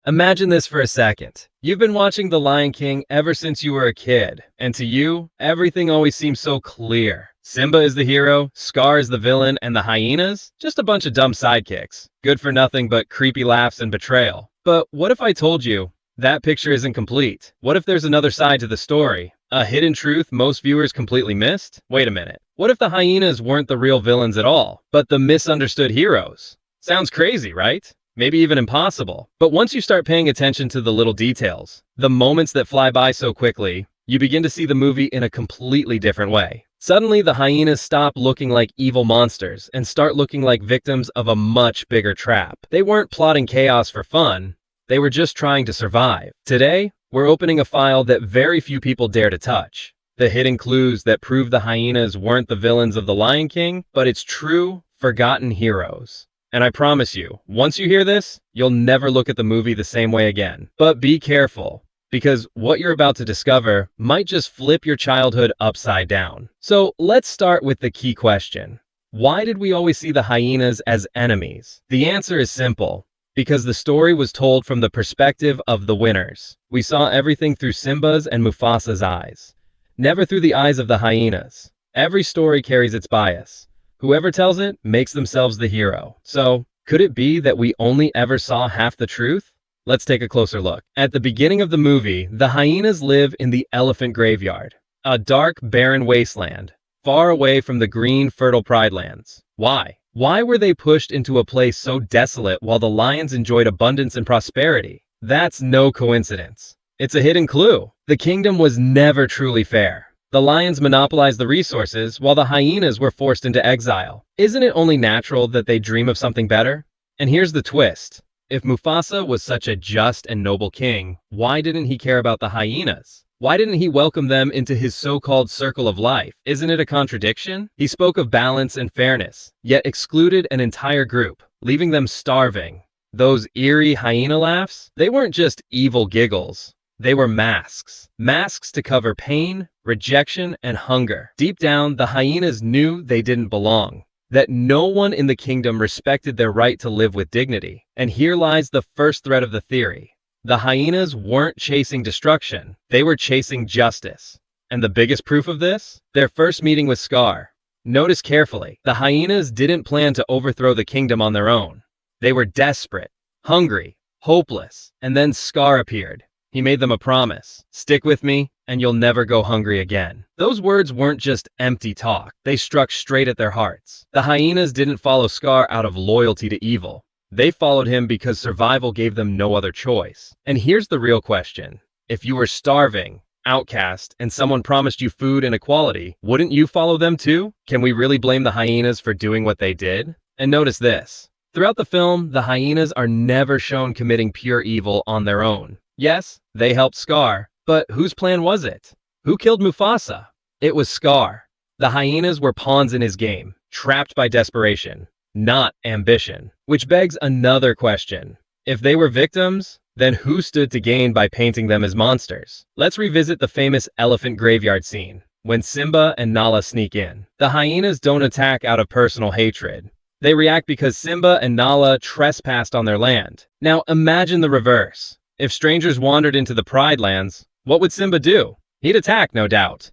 Imagine this for a second. You've been watching The Lion King ever since you were a kid, and to you, everything always seems so clear. Simba is the hero, Scar is the villain, and the hyenas? Just a bunch of dumb sidekicks. Good for nothing but creepy laughs and betrayal. But what if I told you that picture isn't complete? What if there's another side to the story? A hidden truth most viewers completely missed? Wait a minute. What if the hyenas weren't the real villains at all, but the misunderstood heroes? Sounds crazy, right? Maybe even impossible. But once you start paying attention to the little details, the moments that fly by so quickly, you begin to see the movie in a completely different way. Suddenly, the hyenas stop looking like evil monsters and start looking like victims of a much bigger trap. They weren't plotting chaos for fun, they were just trying to survive. Today, we're opening a file that very few people dare to touch. The hidden clues that prove the hyenas weren't the villains of The Lion King, but its true, forgotten heroes. And I promise you, once you hear this, you'll never look at the movie the same way again. But be careful, because what you're about to discover might just flip your childhood upside down. So let's start with the key question. Why did we always see the hyenas as enemies? The answer is simple. Because the story was told from the perspective of the winners. We saw everything through Simba's and Mufasa's eyes, never through the eyes of the hyenas. Every story carries its bias. Whoever tells it makes themselves the hero. So, could it be that we only ever saw half the truth? Let's take a closer look. At the beginning of the movie, the hyenas live in the elephant graveyard, a dark, barren wasteland, far away from the green, fertile Pride Lands. Why? Why were they pushed into a place so desolate while the lions enjoyed abundance and prosperity? That's no coincidence. It's a hidden clue. The kingdom was never truly fair. The lions monopolized the resources, while the hyenas were forced into exile. Isn't it only natural that they dream of something better? And here's the twist. If Mufasa was such a just and noble king, why didn't he care about the hyenas? Why didn't he welcome them into his so-called circle of life? Isn't it a contradiction? He spoke of balance and fairness, yet excluded an entire group, leaving them starving. Those eerie hyena laughs? They weren't just evil giggles. They were masks. Masks to cover pain, rejection, and hunger. Deep down, the hyenas knew they didn't belong, that no one in the kingdom respected their right to live with dignity. And here lies the first thread of the theory. The hyenas weren't chasing destruction, they were chasing justice. And the biggest proof of this? Their first meeting with Scar. Notice carefully, the hyenas didn't plan to overthrow the kingdom on their own. They were desperate, hungry, hopeless, and then Scar appeared. He made them a promise. Stick with me, and you'll never go hungry again. Those words weren't just empty talk. They struck straight at their hearts. The hyenas didn't follow Scar out of loyalty to evil. They followed him because survival gave them no other choice. And here's the real question. If you were starving, outcast, and someone promised you food and equality, wouldn't you follow them too? Can we really blame the hyenas for doing what they did? And notice this. Throughout the film, the hyenas are never shown committing pure evil on their own. Yes, they helped Scar, but whose plan was it? Who killed Mufasa? It was Scar. The hyenas were pawns in his game, trapped by desperation, not ambition. Which begs another question. If they were victims, then who stood to gain by painting them as monsters? Let's revisit the famous elephant graveyard scene, when Simba and Nala sneak in. The hyenas don't attack out of personal hatred. They react because Simba and Nala trespassed on their land. Now imagine the reverse. If strangers wandered into the Pride Lands, what would Simba do? He'd attack, no doubt.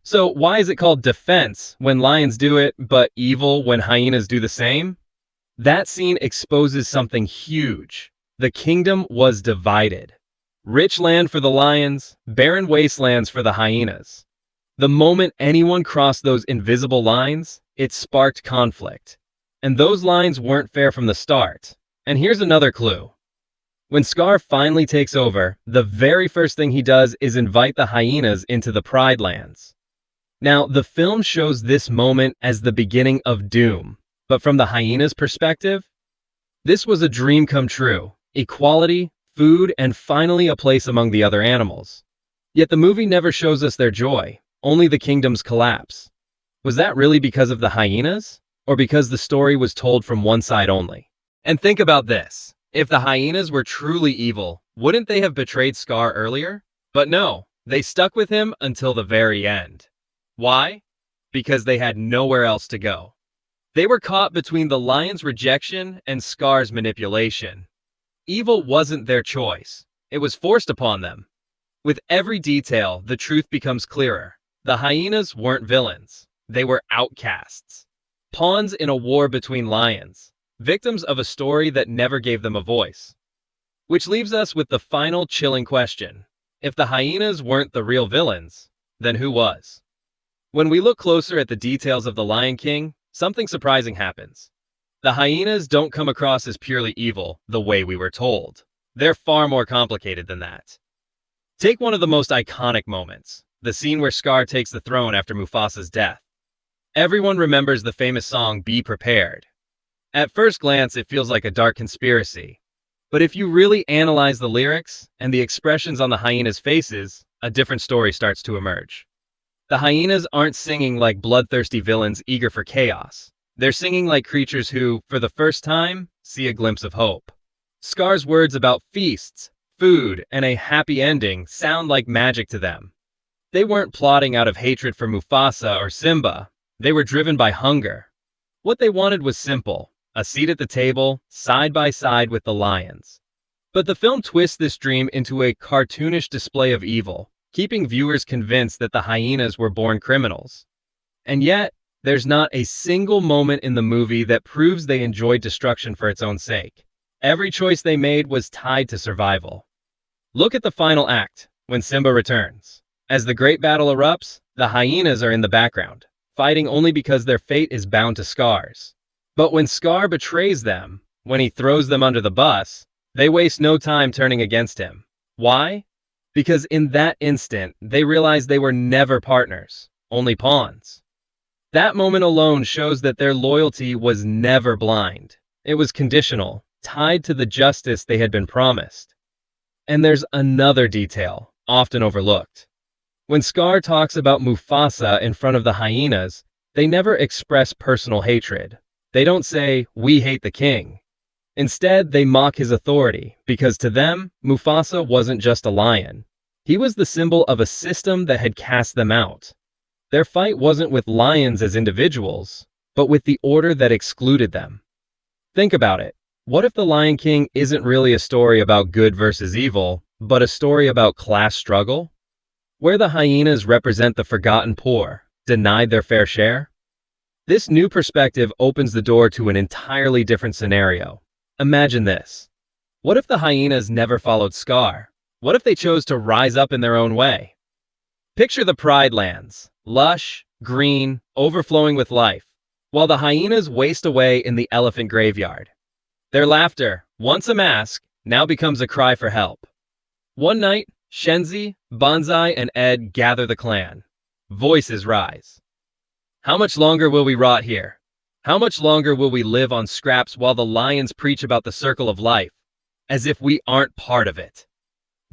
So why is it called defense when lions do it, but evil when hyenas do the same? That scene exposes something huge. The kingdom was divided. Rich land for the lions, barren wastelands for the hyenas. The moment anyone crossed those invisible lines, it sparked conflict. And those lines weren't fair from the start. And here's another clue. When Scar finally takes over, the very first thing he does is invite the hyenas into the Pride Lands. Now, the film shows this moment as the beginning of doom, but from the hyenas' perspective, this was a dream come true. Equality, food, and finally a place among the other animals. Yet the movie never shows us their joy, only the kingdom's collapse. Was that really because of the hyenas? Or because the story was told from one side only? And think about this. If the hyenas were truly evil, wouldn't they have betrayed Scar earlier? But no, they stuck with him until the very end. Why? Because they had nowhere else to go. They were caught between the lion's rejection and Scar's manipulation. Evil wasn't their choice. It was forced upon them. With every detail, the truth becomes clearer. The hyenas weren't villains. They were outcasts. Pawns in a war between lions. Victims of a story that never gave them a voice. Which leaves us with the final chilling question. If the hyenas weren't the real villains, then who was? When we look closer at the details of The Lion King, something surprising happens. The hyenas don't come across as purely evil the way we were told. They're far more complicated than that. Take one of the most iconic moments, the scene where Scar takes the throne after Mufasa's death. Everyone remembers the famous song Be Prepared. At first glance, it feels like a dark conspiracy. But if you really analyze the lyrics and the expressions on the hyenas' faces, a different story starts to emerge. The hyenas aren't singing like bloodthirsty villains eager for chaos. They're singing like creatures who, for the first time, see a glimpse of hope. Scar's words about feasts, food, and a happy ending sound like magic to them. They weren't plotting out of hatred for Mufasa or Simba. They were driven by hunger. What they wanted was simple: a seat at the table, side by side with the lions. But the film twists this dream into a cartoonish display of evil, keeping viewers convinced that the hyenas were born criminals. And yet, there's not a single moment in the movie that proves they enjoyed destruction for its own sake. Every choice they made was tied to survival. Look at the final act, when Simba returns. As the great battle erupts, the hyenas are in the background, fighting only because their fate is bound to Scar's. But when Scar betrays them, when he throws them under the bus, they waste no time turning against him. Why? Because in that instant, they realize they were never partners, only pawns. That moment alone shows that their loyalty was never blind. It was conditional, tied to the justice they had been promised. And there's another detail, often overlooked. When Scar talks about Mufasa in front of the hyenas, they never express personal hatred. They don't say, "We hate the king." Instead, they mock his authority, because to them, Mufasa wasn't just a lion. He was the symbol of a system that had cast them out. Their fight wasn't with lions as individuals, but with the order that excluded them. Think about it. What if The Lion King isn't really a story about good versus evil, but a story about class struggle? Where the hyenas represent the forgotten poor, denied their fair share? This new perspective opens the door to an entirely different scenario. Imagine this. What if the hyenas never followed Scar? What if they chose to rise up in their own way? Picture the Pride Lands, lush, green, overflowing with life, while the hyenas waste away in the elephant graveyard. Their laughter, once a mask, now becomes a cry for help. One night, Shenzi, Banzai, and Ed gather the clan. Voices rise. How much longer will we rot here? How much longer will we live on scraps while the lions preach about the circle of life, as if we aren't part of it?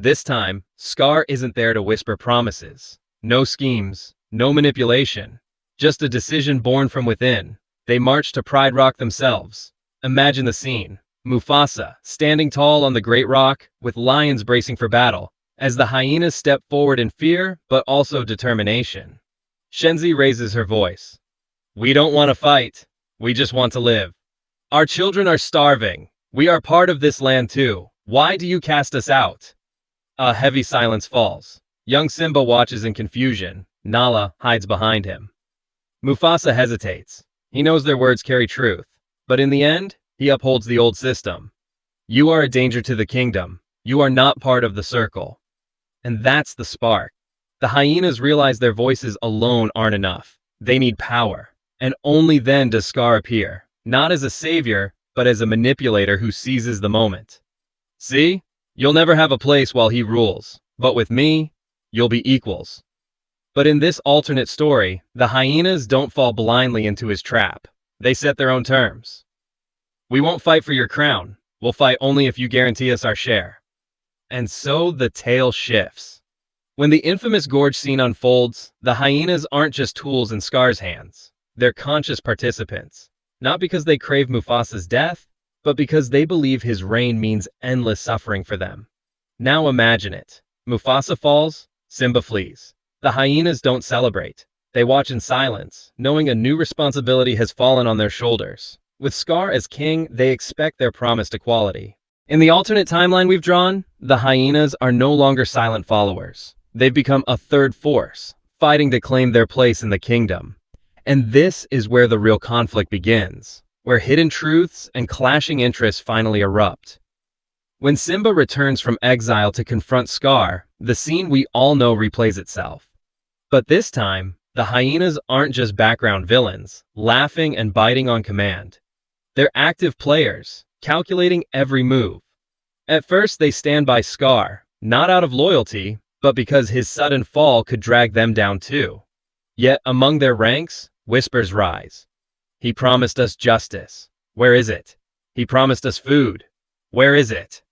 This time, Scar isn't there to whisper promises. No schemes, no manipulation, just a decision born from within. They march to Pride Rock themselves. Imagine the scene. Mufasa, standing tall on the great rock, with lions bracing for battle, as the hyenas step forward in fear, but also determination. Shenzi raises her voice. "We don't want to fight. We just want to live. Our children are starving. We are part of this land too. Why do you cast us out?" A heavy silence falls. Young Simba watches in confusion. Nala hides behind him. Mufasa hesitates. He knows their words carry truth. But in the end, he upholds the old system. You are a danger to the kingdom. You are not part of the circle. And that's the spark. The hyenas realize their voices alone aren't enough. They need power. And only then does Scar appear. Not as a savior, but as a manipulator who seizes the moment. See? You'll never have a place while he rules. But with me, you'll be equals. But in this alternate story, the hyenas don't fall blindly into his trap. They set their own terms. We won't fight for your crown. We'll fight only if you guarantee us our share. And so the tale shifts. When the infamous gorge scene unfolds, the hyenas aren't just tools in Scar's hands. They're conscious participants. Not because they crave Mufasa's death, but because they believe his reign means endless suffering for them. Now imagine it. Mufasa falls, Simba flees. The hyenas don't celebrate. They watch in silence, knowing a new responsibility has fallen on their shoulders. With Scar as king, they expect their promised equality. In the alternate timeline we've drawn, the hyenas are no longer silent followers. They've become a third force, fighting to claim their place in the kingdom. And this is where the real conflict begins, where hidden truths and clashing interests finally erupt. When Simba returns from exile to confront Scar, the scene we all know replays itself. But this time, the hyenas aren't just background villains, laughing and biting on command. They're active players, calculating every move. At first, they stand by Scar, not out of loyalty, but because his sudden fall could drag them down too. Yet among their ranks, whispers rise. He promised us justice. Where is it? He promised us food. Where is it?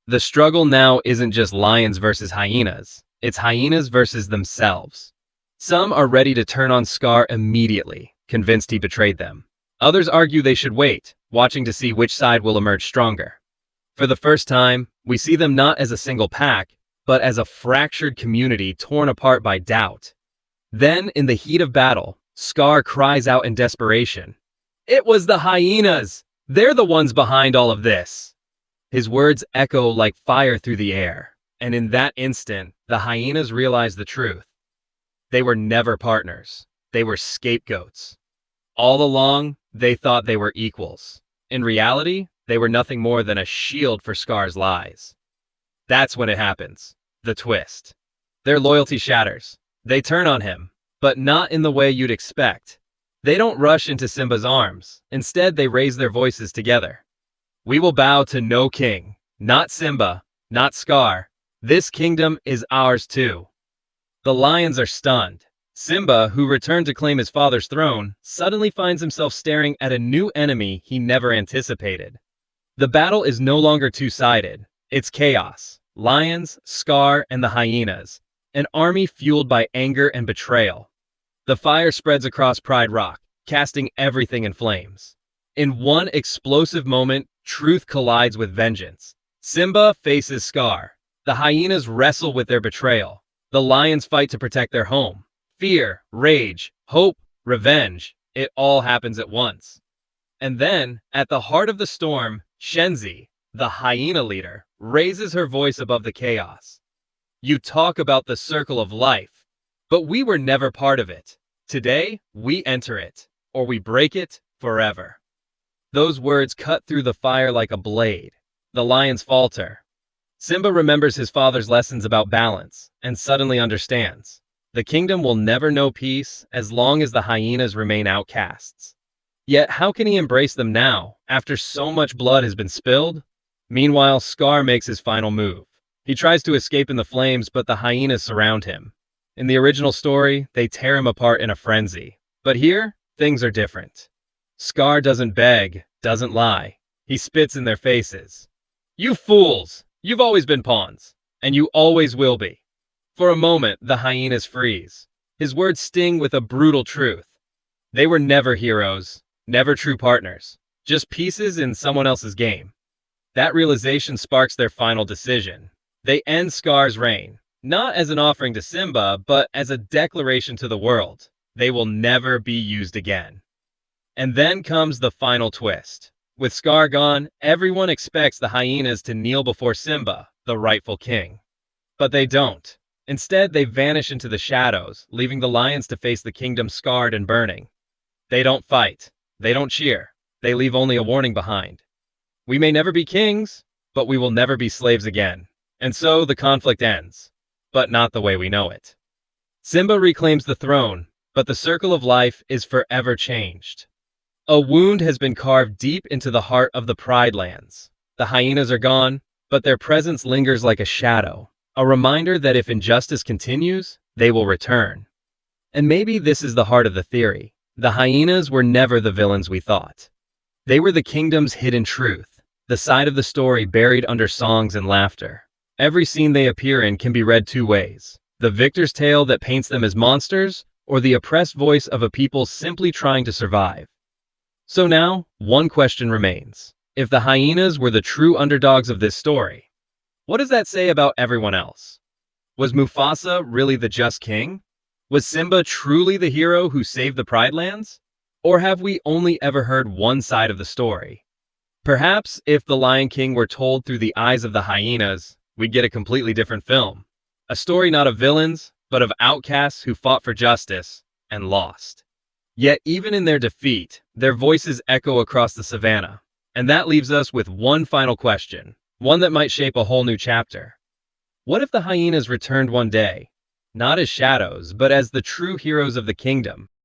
The struggle now isn't just lions versus hyenas. It's hyenas versus themselves. Some are ready to turn on Scar immediately, convinced he betrayed them. Others argue they should wait, watching to see which side will emerge stronger. For the first time, we see them not as a single pack, but as a fractured community torn apart by doubt. Then, in the heat of battle, Scar cries out in desperation, "It was the hyenas! They're the ones behind all of this!" His words echo like fire through the air, and in that instant, the hyenas realize the truth. They were never partners. They were scapegoats. All along, they thought they were equals. In reality, they were nothing more than a shield for Scar's lies. That's when it happens. The twist. Their loyalty shatters. They turn on him, but not in the way you'd expect. They don't rush into Simba's arms. Instead, they raise their voices together. "We will bow to no king. Not Simba, not Scar. This kingdom is ours too." The lions are stunned. Simba, who returned to claim his father's throne, suddenly finds himself staring at a new enemy he never anticipated. The battle is no longer two-sided. It's chaos. Lions, Scar, and the hyenas. An army fueled by anger and betrayal. The fire spreads across Pride Rock, casting everything in flames. In one explosive moment, truth collides with vengeance. Simba faces Scar. The hyenas wrestle with their betrayal. The lions fight to protect their home. Fear, rage, hope, revenge, it all happens at once. And then, at the heart of the storm, Shenzi, the hyena leader, raises her voice above the chaos. "You talk about the circle of life, but we were never part of it. Today, we enter it, or we break it forever." Those words cut through the fire like a blade. The lions falter. Simba remembers his father's lessons about balance, and suddenly understands. The kingdom will never know peace as long as the hyenas remain outcasts. Yet how can he embrace them now, after so much blood has been spilled? Meanwhile, Scar makes his final move. He tries to escape in the flames, but the hyenas surround him. In the original story, they tear him apart in a frenzy. But here, things are different. Scar doesn't beg, doesn't lie. He spits in their faces. "You fools! You've always been pawns, and you always will be." For a moment, the hyenas freeze. His words sting with a brutal truth. They were never heroes, never true partners, just pieces in someone else's game. That realization sparks their final decision. They end Scar's reign, not as an offering to Simba, but as a declaration to the world. They will never be used again. And then comes the final twist. With Scar gone, everyone expects the hyenas to kneel before Simba, the rightful king. But they don't. Instead, they vanish into the shadows, leaving the lions to face the kingdom scarred and burning. They don't fight. They don't cheer. They leave only a warning behind. We may never be kings, but we will never be slaves again. And so the conflict ends, but not the way we know it. Simba reclaims the throne, but the circle of life is forever changed. A wound has been carved deep into the heart of the Pride Lands. The hyenas are gone, but their presence lingers like a shadow. A reminder that if injustice continues, they will return. And maybe this is the heart of the theory. The hyenas were never the villains we thought. They were the kingdom's hidden truth, the side of the story buried under songs and laughter. Every scene they appear in can be read two ways: the victor's tale that paints them as monsters, or the oppressed voice of a people simply trying to survive. So now, one question remains. If the hyenas were the true underdogs of this story, what does that say about everyone else? Was Mufasa really the just king? Was Simba truly the hero who saved the Pride Lands? Or have we only ever heard one side of the story? Perhaps if The Lion King were told through the eyes of the hyenas, we'd get a completely different film. A story not of villains, but of outcasts who fought for justice and lost. Yet even in their defeat, their voices echo across the savannah. And that leaves us with one final question, one that might shape a whole new chapter. What if the hyenas returned one day, not as shadows, but as the true heroes of the kingdom?